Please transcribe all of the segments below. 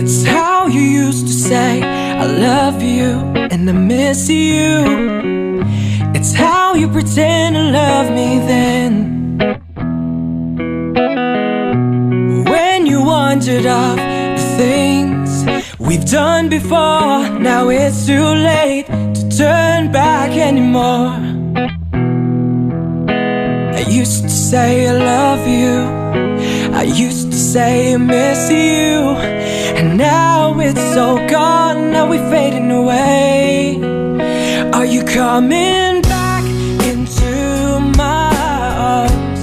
It's how you used to say I love you and I miss you. It's how you pretend to love me then. When you wandered off the things we've done before, now it's too late to turn back anymore. I used to say I love you, I used to say I miss you, and now it's all gone, now we're fading away. Are you coming back into my arms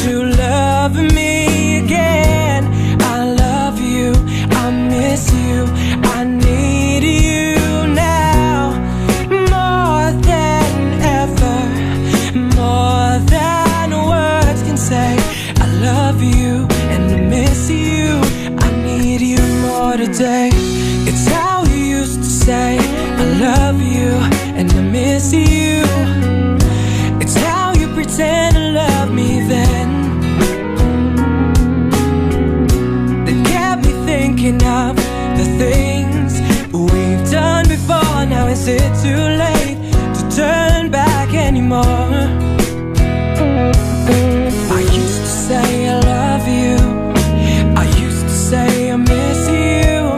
to love me again? I love you, I miss you, I need you now, more than ever, more than words can say. I love you and I miss you, I need you more today. It's how you used to say I love you and I miss you. It's how you pretend to love me then. That kept me thinking of the things we've done before. Now is it too late to turn back anymore? I used to say I love you, I used to say I miss you,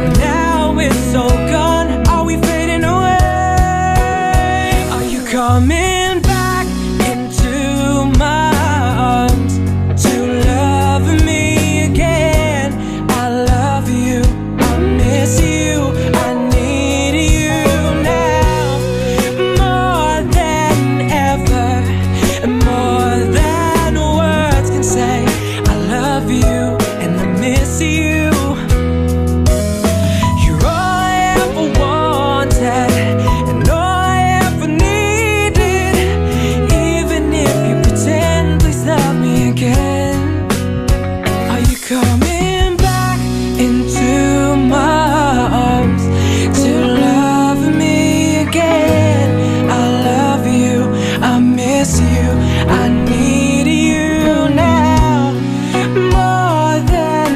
and now it's all gone, are we fading away? Are you coming back into my arms to love me again? I love you, I miss you, I need you now, more than ever, more than words can say. I love you and I miss you. You're all I ever wanted and all I ever needed. Even if you pretend, please love me again. Are you coming back into my arms to love me again? I love you, I miss you, I need you now, more than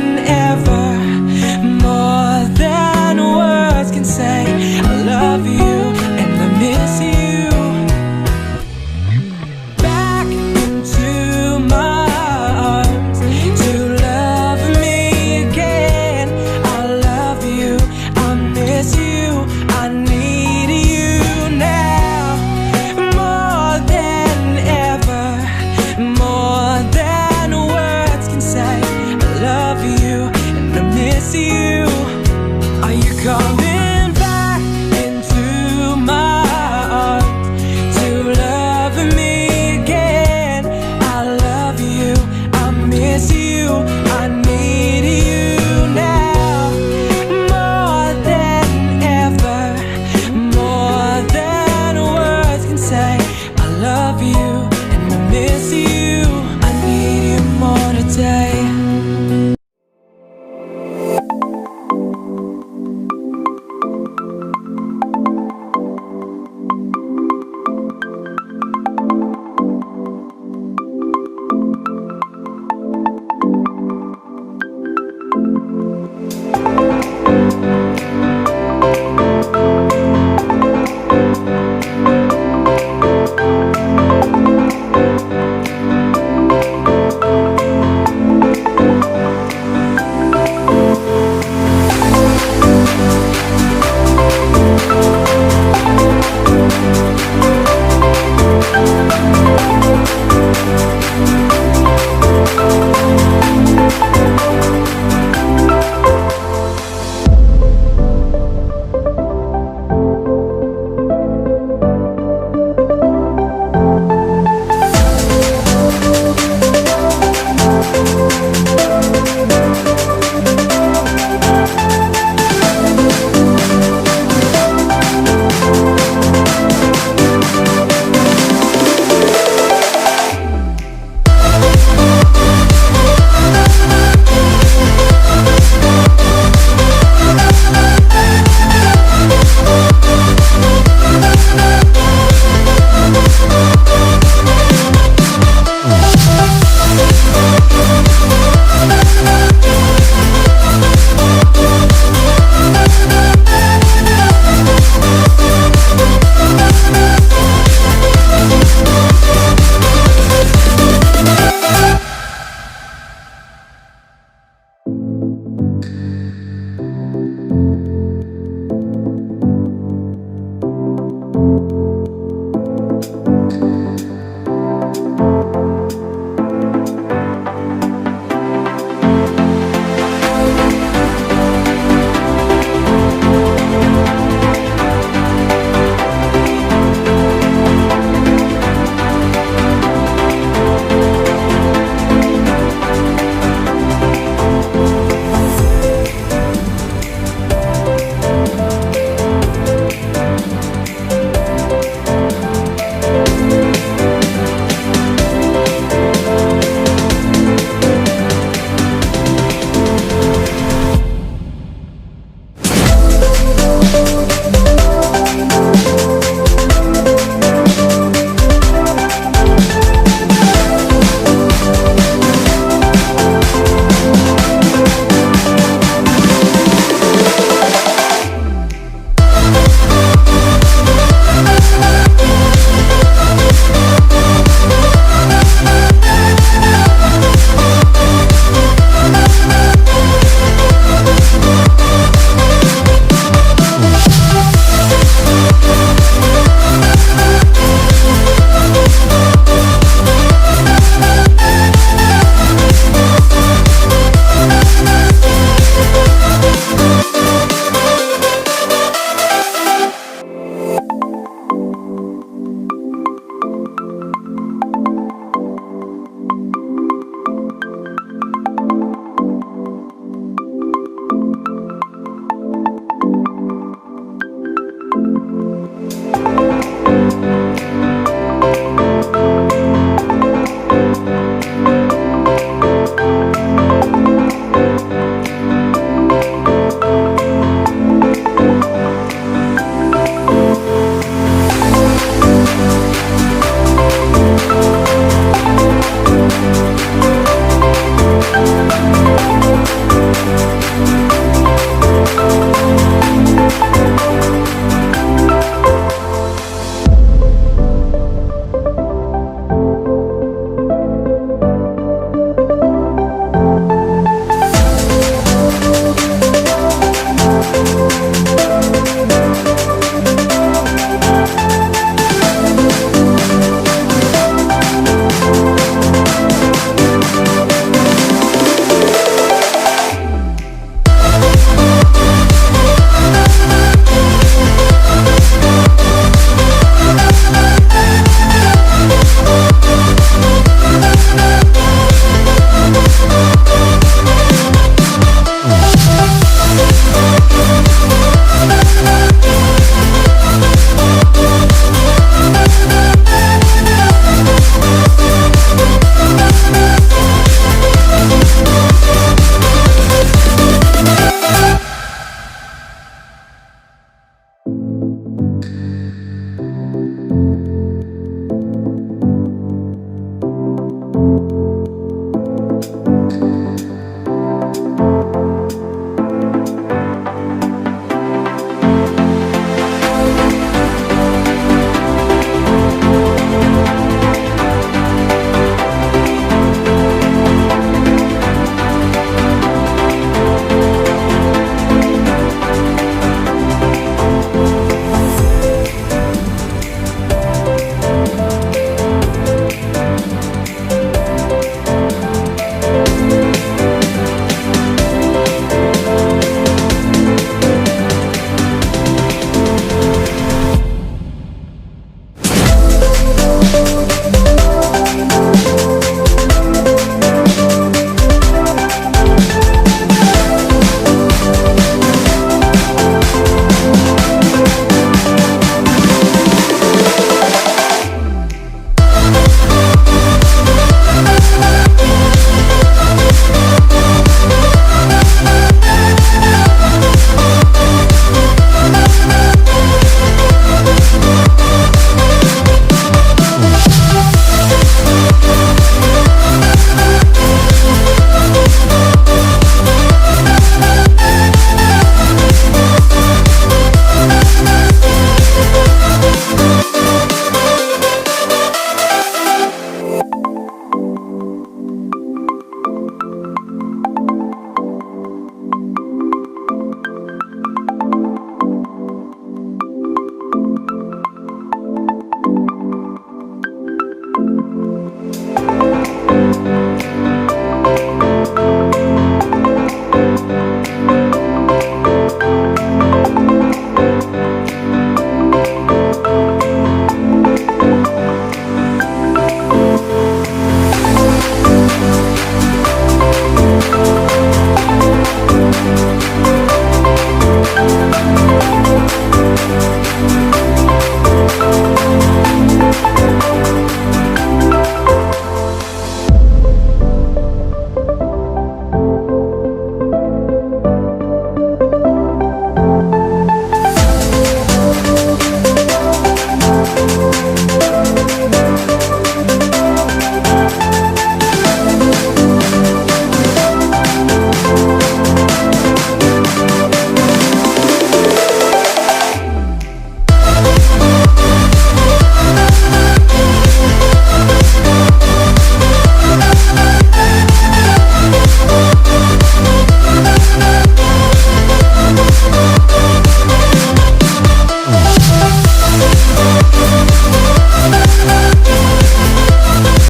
ever, more than words can say. I love you and I miss you. Back into my arms to love me again. I love you, I miss you, I need you now, more than ever, more than words can say. I love you and I miss you. Are you coming back into my arms to love me again? I love you, I miss you, I need you now, more than ever, more than words can say. I love you and I miss you, I need you more today.